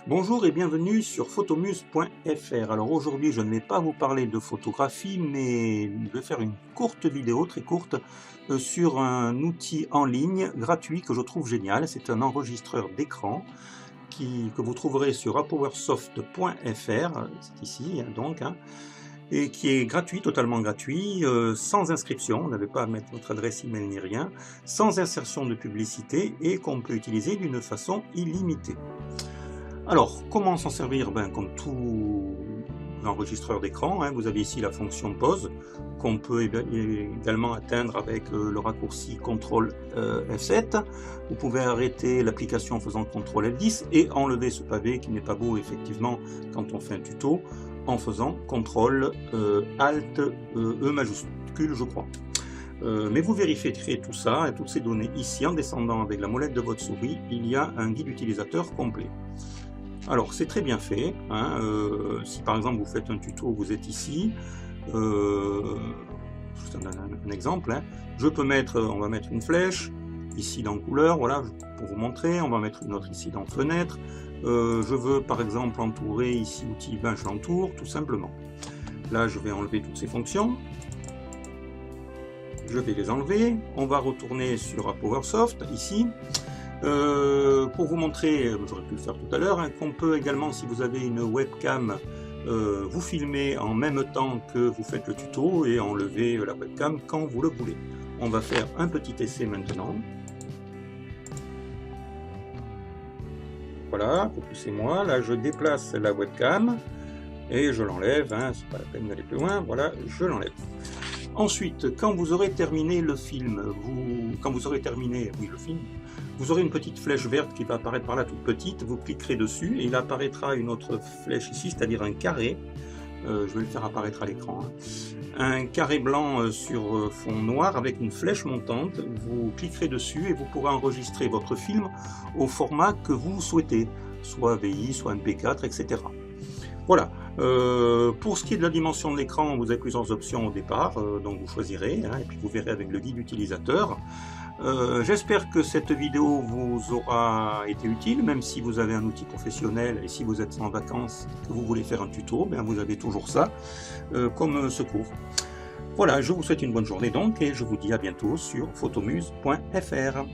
Bonjour et bienvenue sur photomuse.fr. Alors aujourd'hui je ne vais pas vous parler de photographie mais je vais faire une courte vidéo, très courte, sur un outil en ligne gratuit que je trouve génial. C'est un enregistreur d'écran que vous trouverez sur apowersoft.fr, c'est ici donc, et qui est gratuit, totalement gratuit, sans inscription, vous n'avez pas à mettre votre adresse email ni rien, sans insertion de publicité et qu'on peut utiliser d'une façon illimitée. Alors, comment s'en servir? Comme tout enregistreur d'écran, vous avez ici la fonction pause, qu'on peut également atteindre avec le raccourci CTRL F7. Vous pouvez arrêter l'application en faisant CTRL F10 et enlever ce pavé qui n'est pas beau effectivement quand on fait un tuto, en faisant CTRL ALT E majuscule, je crois. Mais vous vérifierez tout ça et toutes ces données ici en descendant avec la molette de votre souris. Il y a un guide utilisateur complet. Alors c'est très bien fait, si par exemple vous faites un tuto, vous êtes ici, juste un exemple, je peux mettre, on va mettre une flèche ici dans couleur, voilà, pour vous montrer, on va mettre une autre ici dans fenêtre, je veux par exemple entourer ici outil, je l'entoure tout simplement. Là je vais enlever toutes ces fonctions, je vais les enlever, on va retourner sur ApowerSoft ici. Pour vous montrer, j'aurais pu le faire tout à l'heure, qu'on peut également, si vous avez une webcam, vous filmer en même temps que vous faites le tuto et enlever la webcam quand vous le voulez. On va faire un petit essai maintenant. Voilà, poussez-moi, là je déplace la webcam et je l'enlève, c'est pas la peine d'aller plus loin, voilà, je l'enlève. Ensuite, quand vous aurez terminé le film, vous aurez une petite flèche verte qui va apparaître par là, toute petite, vous cliquerez dessus et il apparaîtra une autre flèche ici, c'est-à-dire un carré, je vais le faire apparaître à l'écran, un carré blanc sur fond noir avec une flèche montante, vous cliquerez dessus et vous pourrez enregistrer votre film au format que vous souhaitez, soit VI, soit MP4, etc. Voilà, pour ce qui est de la dimension de l'écran, vous avez plusieurs options au départ, donc vous choisirez, et puis vous verrez avec le guide utilisateur. J'espère que cette vidéo vous aura été utile, même si vous avez un outil professionnel et si vous êtes en vacances, que vous voulez faire un tuto, vous avez toujours ça comme secours. Voilà, je vous souhaite une bonne journée donc, et je vous dis à bientôt sur photomuse.fr.